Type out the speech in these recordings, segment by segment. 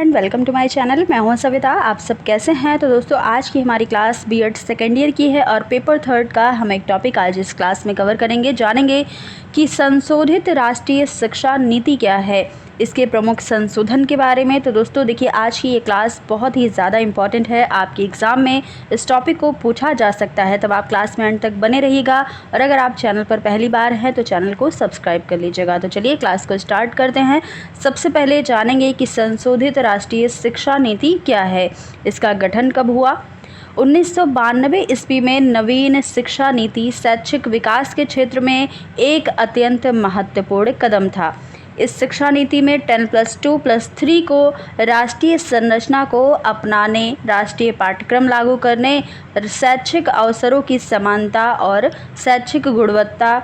And welcome to my channel. मैं हूं सविता। आप सब कैसे हैं? तो दोस्तों आज की हमारी क्लास बीएड सेकेंड ईयर की है और पेपर थर्ड का हम एक टॉपिक आज इस क्लास में कवर करेंगे। जानेंगे कि संशोधित राष्ट्रीय शिक्षा नीति क्या है, इसके प्रमुख संशोधन के बारे में। तो दोस्तों देखिए, आज की ये क्लास बहुत ही ज़्यादा इंपॉर्टेंट है। आपके एग्ज़ाम में इस टॉपिक को पूछा जा सकता है, तब आप क्लास में अंत तक बने रहिएगा। और अगर आप चैनल पर पहली बार हैं तो चैनल को सब्सक्राइब कर लीजिएगा। तो चलिए क्लास को स्टार्ट करते हैं। सबसे पहले जानेंगे कि संशोधित राष्ट्रीय शिक्षा नीति क्या है, इसका गठन कब हुआ। 1992 ईस्वी में नवीन शिक्षा नीति शैक्षिक विकास के क्षेत्र में एक अत्यंत महत्वपूर्ण कदम था। इस शिक्षा नीति में 10+2+3 को राष्ट्रीय संरचना को अपनाने, राष्ट्रीय पाठ्यक्रम लागू करने, शैक्षिक अवसरों की समानता और शैक्षिक गुणवत्ता,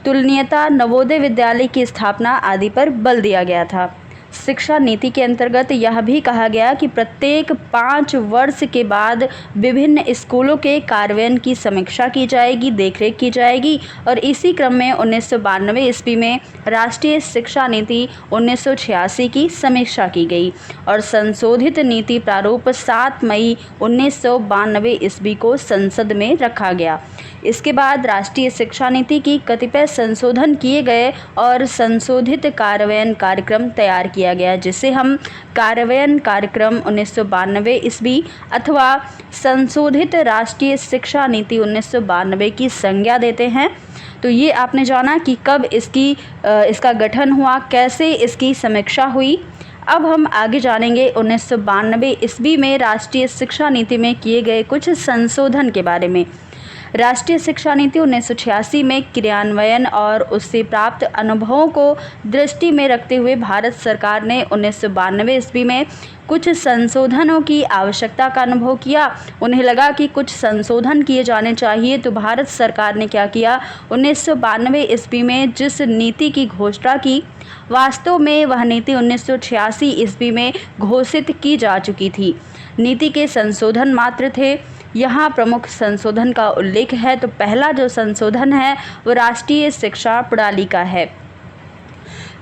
तुलनीयता, नवोदय विद्यालय की स्थापना आदि पर बल दिया गया था। शिक्षा नीति के अंतर्गत यह भी कहा गया कि प्रत्येक 5 वर्ष के बाद विभिन्न स्कूलों के कार्यान्वयन की समीक्षा की जाएगी, देखरेख की जाएगी। और इसी क्रम में 1992 ईस्वी में राष्ट्रीय शिक्षा नीति 1986 की समीक्षा की गई और संशोधित नीति प्रारूप 7 मई 1992 ईस्वी को संसद में रखा गया। इसके बाद राष्ट्रीय शिक्षा नीति की कतिपय संशोधन किए गए और संशोधित कार्यान्वयन कार्यक्रम तैयार किया गया, जिसे हम कार्यान्वयन कार्यक्रम 1992 ईस्वी अथवा संशोधित राष्ट्रीय शिक्षा नीति 1992 की संज्ञा देते हैं। तो ये आपने जाना कि कब इसका गठन हुआ, कैसे इसकी समीक्षा हुई। अब हम आगे जानेंगे 1992 ईस्वी में राष्ट्रीय शिक्षा नीति में किए गए कुछ संशोधन के बारे में। राष्ट्रीय शिक्षा नीति 1986 में क्रियान्वयन और उससे प्राप्त अनुभवों को दृष्टि में रखते हुए भारत सरकार ने 1992 ईस्वी में कुछ संशोधनों की आवश्यकता का अनुभव किया। उन्हें लगा कि कुछ संशोधन किए जाने चाहिए, तो भारत सरकार ने क्या किया, 1992 ईस्वी में जिस नीति की घोषणा की, वास्तव में वह नीति 1986 ईस्वी में घोषित की जा चुकी थी। नीति के संशोधन मात्र थे। यहाँ प्रमुख संशोधन का उल्लेख है। तो पहला जो संशोधन है वो राष्ट्रीय शिक्षा प्रणाली का है।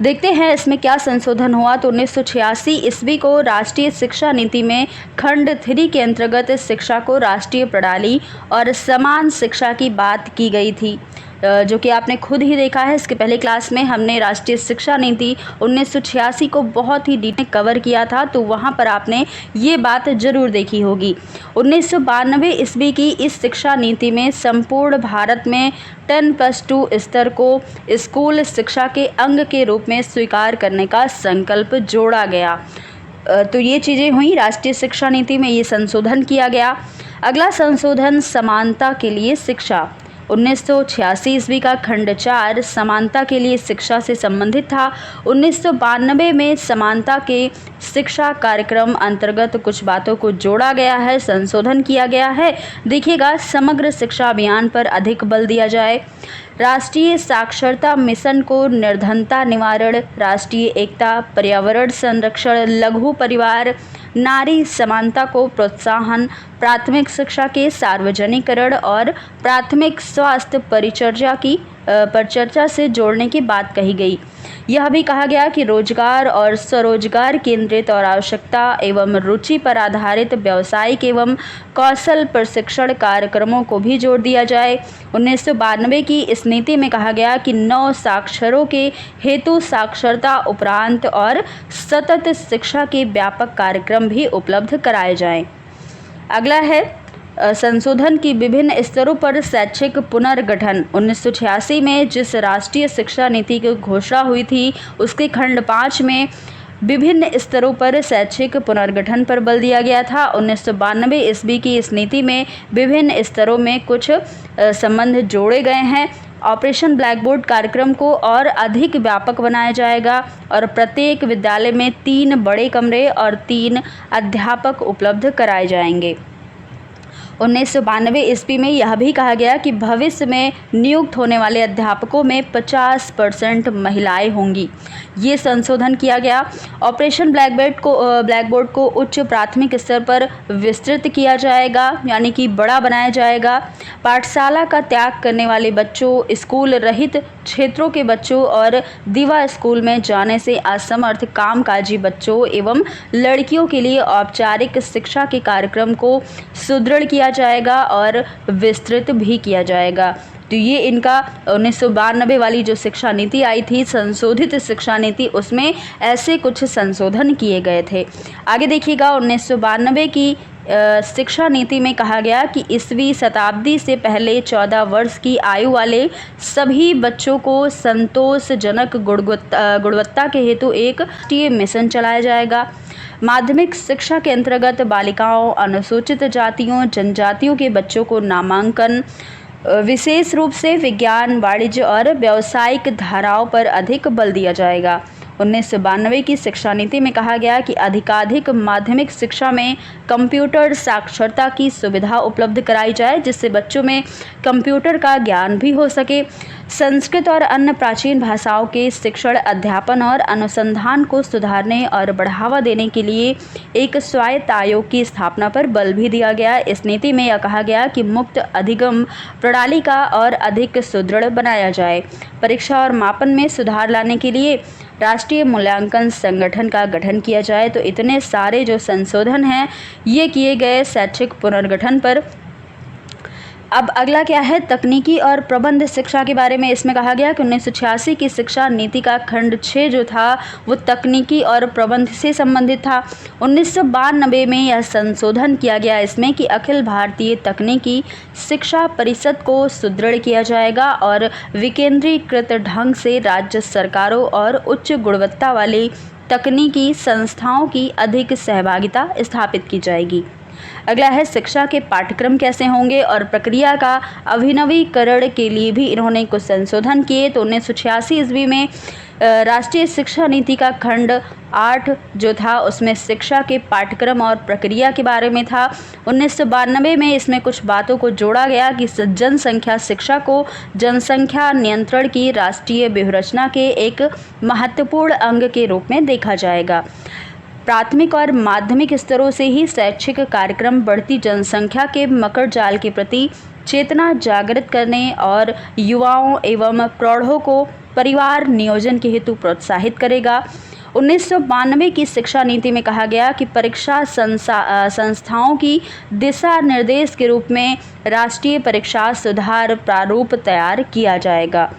देखते हैं इसमें क्या संशोधन हुआ। तो 1986 ईस्वी को राष्ट्रीय शिक्षा नीति में खंड 3 के अंतर्गत शिक्षा को राष्ट्रीय प्रणाली और समान शिक्षा की बात की गई थी, जो कि आपने खुद ही देखा है। इसके पहले क्लास में हमने राष्ट्रीय शिक्षा नीति 1986 को बहुत ही डिटेल कवर किया था, तो वहाँ पर आपने ये बात ज़रूर देखी होगी। 1992 ईस्वी की इस शिक्षा नीति में संपूर्ण भारत में 10+2 स्तर को स्कूल शिक्षा के अंग के रूप में स्वीकार करने का संकल्प जोड़ा गया। तो ये चीज़ें हुई राष्ट्रीय शिक्षा नीति में, ये संशोधन किया गया। अगला संशोधन समानता के लिए शिक्षा। 1986 ईस्वी का खंड 4 समानता के लिए शिक्षा से संबंधित था। 1992 में समानता के शिक्षा कार्यक्रम अंतर्गत कुछ बातों को जोड़ा गया है, संशोधन किया गया है। देखिएगा, समग्र शिक्षा अभियान पर अधिक बल दिया जाए, राष्ट्रीय साक्षरता मिशन को निर्धनता निवारण, राष्ट्रीय एकता, पर्यावरण संरक्षण, लघु परिवार, नारी समानता को प्रोत्साहन, प्राथमिक शिक्षा के सार्वजनिकरण और प्राथमिक स्वास्थ्य परिचर्या से जोड़ने की बात कही गई। यह भी कहा गया कि रोजगार और स्वरोजगार केंद्रित और आवश्यकता एवं रुचि पर आधारित व्यावसायिक एवं कौशल प्रशिक्षण कार्यक्रमों को भी जोड़ दिया जाए। 1992 की इस नीति में कहा गया कि नव साक्षरों के हेतु साक्षरता उपरांत और सतत शिक्षा के व्यापक कार्यक्रम भी उपलब्ध कराए जाएं। अगला है संशोधन की विभिन्न स्तरों पर शैक्षिक पुनर्गठन। 1986 में जिस राष्ट्रीय शिक्षा नीति की घोषणा हुई थी, उसके खंड 5 में विभिन्न स्तरों पर शैक्षिक पुनर्गठन पर बल दिया गया था। 1992 ईस्वी की इस नीति में विभिन्न स्तरों में कुछ संबंध जोड़े गए हैं। ऑपरेशन ब्लैक बोर्ड कार्यक्रम को और अधिक व्यापक बनाया जाएगा और प्रत्येक विद्यालय में 3 बड़े कमरे और 3 अध्यापक उपलब्ध कराए जाएंगे। 1992 ईस्वी में यह भी कहा गया कि भविष्य में नियुक्त होने वाले अध्यापकों में 50% महिलाएं होंगी। ये संशोधन किया गया। ऑपरेशन ब्लैकबोर्ड को उच्च प्राथमिक स्तर पर विस्तृत किया जाएगा, यानी कि बड़ा बनाया जाएगा। पाठशाला का त्याग करने वाले बच्चों, स्कूल रहित क्षेत्रों के बच्चों और दिवा स्कूल में जाने से असमर्थ कामकाजी बच्चों एवं लड़कियों के लिए औपचारिक शिक्षा के कार्यक्रम को सुदृढ़ किया जाएगा और विस्तृत भी किया जाएगा। तो ये इनका 1992 वाली जो शिक्षा नीति आई थी, संशोधित शिक्षा नीति, उसमें ऐसे कुछ संशोधन किए गए थे। आगे देखिएगा, 1992 की शिक्षा नीति में कहा गया कि 20वीं शताब्दी से पहले 14 वर्ष की आयु वाले सभी बच्चों को संतोषजनक गुणवत्ता के हेतु एक राष्ट्रीय मिशन चलाया जाएगा। माध्यमिक शिक्षा के अंतर्गत बालिकाओं, अनुसूचित जातियों, जनजातियों के बच्चों को नामांकन विशेष रूप से विज्ञान, वाणिज्य और व्यावसायिक धाराओं पर अधिक बल दिया जाएगा। 1992 की शिक्षा नीति में कहा गया कि अधिकाधिक माध्यमिक शिक्षा में कंप्यूटर साक्षरता की सुविधा उपलब्ध कराई जाए, जिससे बच्चों में कंप्यूटर का ज्ञान भी हो सके। संस्कृत और अन्य प्राचीन भाषाओं के शिक्षण, अध्यापन और अनुसंधान को सुधारने और बढ़ावा देने के लिए एक स्वायत्त आयोग की स्थापना पर बल भी दिया गया। इस नीति में यह कहा गया कि मुक्त अधिगम प्रणाली का और अधिक सुदृढ़ बनाया जाए। परीक्षा और मापन में सुधार लाने के लिए राष्ट्रीय मूल्यांकन संगठन का गठन किया जाए। तो इतने सारे जो संशोधन हैं ये किए गए शैक्षिक पुनर्गठन पर। अब अगला क्या है, तकनीकी और प्रबंध शिक्षा के बारे में। इसमें कहा गया कि 1986 की शिक्षा नीति का खंड 6 जो था वो तकनीकी और प्रबंध से संबंधित था। 1992 में यह संशोधन किया गया इसमें कि अखिल भारतीय तकनीकी शिक्षा परिषद को सुदृढ़ किया जाएगा और विकेंद्रीकृत ढंग से राज्य सरकारों और उच्च गुणवत्ता वाली तकनीकी संस्थाओं की अधिक सहभागिता स्थापित की जाएगी। अगला है, शिक्षा के पाठ्यक्रम कैसे होंगे और प्रक्रिया का अभिनवीकरण के लिए भी इन्होंने कुछ संशोधन किए। तो 1986 ईस्वी में राष्ट्रीय शिक्षा नीति का खंड 8 जो था उसमें शिक्षा के पाठ्यक्रम और प्रक्रिया के बारे में था। 1992 में इसमें कुछ बातों को जोड़ा गया कि जनसंख्या शिक्षा को जनसंख्या नियंत्रण की राष्ट्रीय व्यूहरचना के एक महत्वपूर्ण अंग के रूप में देखा जाएगा। प्राथमिक और माध्यमिक स्तरों से ही शैक्षिक कार्यक्रम बढ़ती जनसंख्या के मकर जाल के प्रति चेतना जागृत करने और युवाओं एवं प्रौढ़ों को परिवार नियोजन के हेतु प्रोत्साहित करेगा। 1992 की शिक्षा नीति में कहा गया कि परीक्षा संस्थाओं की दिशा निर्देश के रूप में राष्ट्रीय परीक्षा सुधार प्रारूप तैयार किया जाएगा।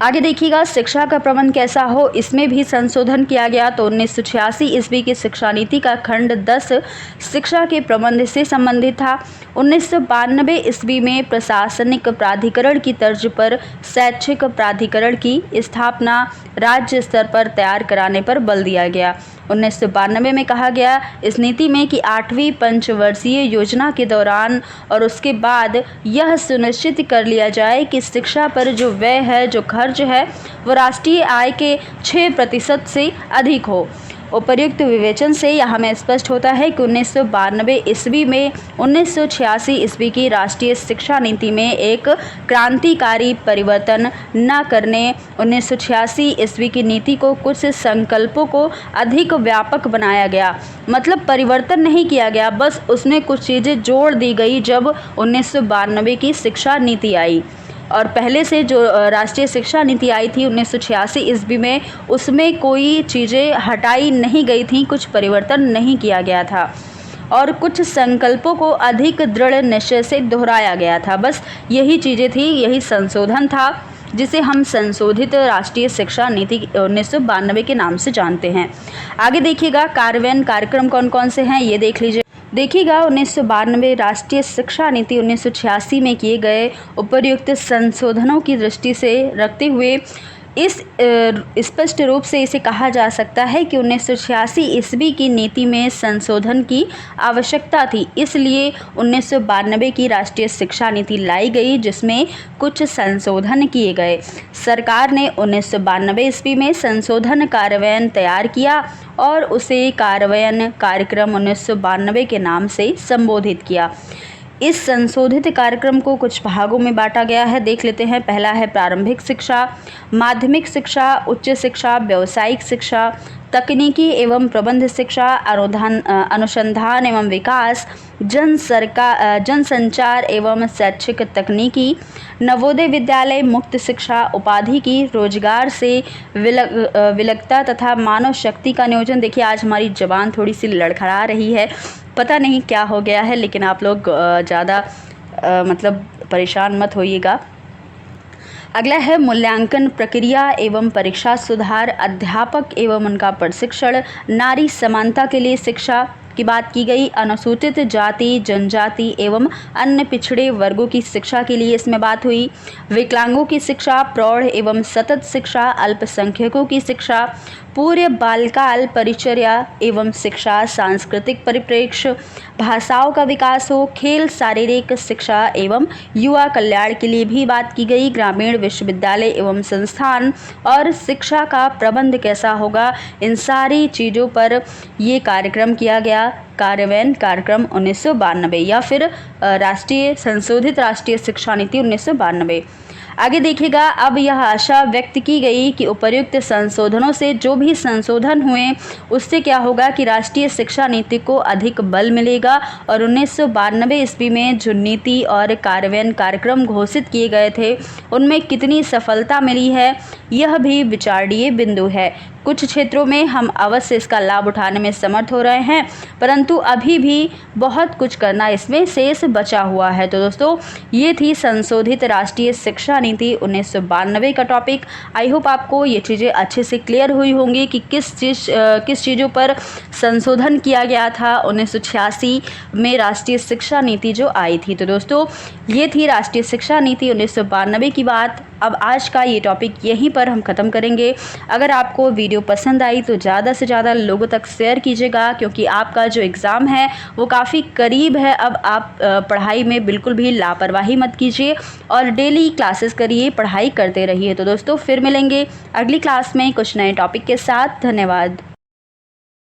आगे देखिएगा, शिक्षा का प्रबंध कैसा हो, इसमें भी संशोधन किया गया। तो 1986 ईस्वी की शिक्षा नीति का खंड 10 शिक्षा के प्रबंध से संबंधित था। 1992 ईस्वी में प्रशासनिक प्राधिकरण की तर्ज पर शैक्षिक प्राधिकरण की स्थापना राज्य स्तर पर तैयार कराने पर बल दिया गया। 1992 में कहा गया इस नीति में कि 8वीं पंचवर्षीय योजना के दौरान और उसके बाद यह सुनिश्चित कर लिया जाए कि शिक्षा पर जो व्यय है, जो खर्च है, वो राष्ट्रीय आय के 6% से अधिक हो। उपर्युक्त विवेचन से यह हमें स्पष्ट होता है कि 1992 ईस्वी में 1986 ईस्वी की राष्ट्रीय शिक्षा नीति में एक क्रांतिकारी परिवर्तन न करने 1986 ईस्वी की नीति को कुछ संकल्पों को अधिक व्यापक बनाया गया। मतलब परिवर्तन नहीं किया गया, बस उसमें कुछ चीज़ें जोड़ दी गई जब 1992 की शिक्षा नीति आई। और पहले से जो राष्ट्रीय शिक्षा नीति आई थी 1986 ईस्वी में, उसमें कोई चीज़ें हटाई नहीं गई थी, कुछ परिवर्तन नहीं किया गया था और कुछ संकल्पों को अधिक दृढ़ निश्चय से दोहराया गया था। बस यही चीज़ें थी, यही संशोधन था जिसे हम संशोधित राष्ट्रीय शिक्षा नीति 1992 के नाम से जानते हैं। आगे देखिएगा, कार्यान्वयन कार्यक्रम कौन कौन से हैं ये देख लीजिए। देखिएगा, 1992 राष्ट्रीय शिक्षा नीति 1986 में किए गए उपर्युक्त संशोधनों की दृष्टि से रखते हुए इस स्पष्ट रूप से इसे कहा जा सकता है कि 1986 ईस्वी की नीति में संशोधन की आवश्यकता थी, इसलिए 1992 की राष्ट्रीय शिक्षा नीति लाई गई जिसमें कुछ संशोधन किए गए। सरकार ने 1992 ईस्वी में संशोधन कार्यान्वयन तैयार किया और उसे कार्यान्वयन कार्यक्रम 1992 के नाम से संबोधित किया। इस संशोधित कार्यक्रम को कुछ भागों में बांटा गया है, देख लेते हैं। पहला है प्रारंभिक शिक्षा, माध्यमिक शिक्षा, उच्च शिक्षा, व्यावसायिक शिक्षा, तकनीकी एवं प्रबंध शिक्षा, अनुसंधान एवं विकास, जनसंचार एवं शैक्षिक तकनीकी, नवोदय विद्यालय, मुक्त शिक्षा, उपाधि की, रोजगार से विलगता तथा मानव शक्ति का नियोजन। देखिए आज हमारी जबान थोड़ी सी लड़खड़ा रही है, पता नहीं क्या हो गया है, लेकिन आप लोग ज़्यादा मतलब परेशान मत होइएगा। अगला है मूल्यांकन प्रक्रिया एवं परीक्षा सुधार, अध्यापक एवं उनका प्रशिक्षण, नारी समानता के लिए शिक्षा की बात की गई, अनुसूचित जाति जनजाति एवं अन्य पिछड़े वर्गों की शिक्षा के लिए इसमें बात हुई, विकलांगों की शिक्षा, प्रौढ़ एवं सतत शिक्षा, अल्पसंख्यकों की शिक्षा, पूर्व बालकाल परिचर्या एवं शिक्षा, सांस्कृतिक परिप्रेक्ष्य, भाषाओं का विकास हो, खेल, शारीरिक शिक्षा एवं युवा कल्याण के लिए भी बात की गई, ग्रामीण विश्वविद्यालय एवं संस्थान और शिक्षा का प्रबंध कैसा होगा, इन सारी चीज़ों पर ये कार्यक्रम किया गया। कार्यान्वयन कार्यक्रम 1992 या फिर संशोधित राष्ट्रीय शिक्षा नीति 1992। आगे देखिएगा, अब यह आशा व्यक्त की गई कि उपर्युक्त संशोधनों से जो भी संशोधन हुए उससे क्या होगा कि राष्ट्रीय शिक्षा नीति को अधिक बल मिलेगा और 1992 ईस्वी में जो नीति और कार्यान्वयन कार्यक्रम घोषित किए गए थे उनमें कितनी सफलता मिली है यह भी विचारणीय बिंदु है। कुछ क्षेत्रों में हम अवश्य इसका लाभ उठाने में समर्थ हो रहे हैं, परंतु अभी भी बहुत कुछ करना इसमें शेष बचा हुआ है। तो दोस्तों ये थी संशोधित राष्ट्रीय शिक्षा नीति 1992 का टॉपिक। आई होप आपको ये चीज़ें अच्छे से क्लियर हुई होंगी कि किस चीज़ों पर संशोधन किया गया था 1986 में राष्ट्रीय शिक्षा नीति जो आई थी। तो दोस्तों ये थी राष्ट्रीय शिक्षा नीति 1992 की बात। अब आज का ये टॉपिक यहीं पर हम ख़त्म करेंगे। अगर आपको वीडियो पसंद आई तो ज़्यादा से ज़्यादा लोगों तक शेयर कीजिएगा, क्योंकि आपका जो एग्ज़ाम है वो काफ़ी करीब है। अब आप पढ़ाई में बिल्कुल भी लापरवाही मत कीजिए और डेली क्लासेस करिए, पढ़ाई करते रहिए। तो दोस्तों फिर मिलेंगे अगली क्लास में कुछ नए टॉपिक के साथ। धन्यवाद।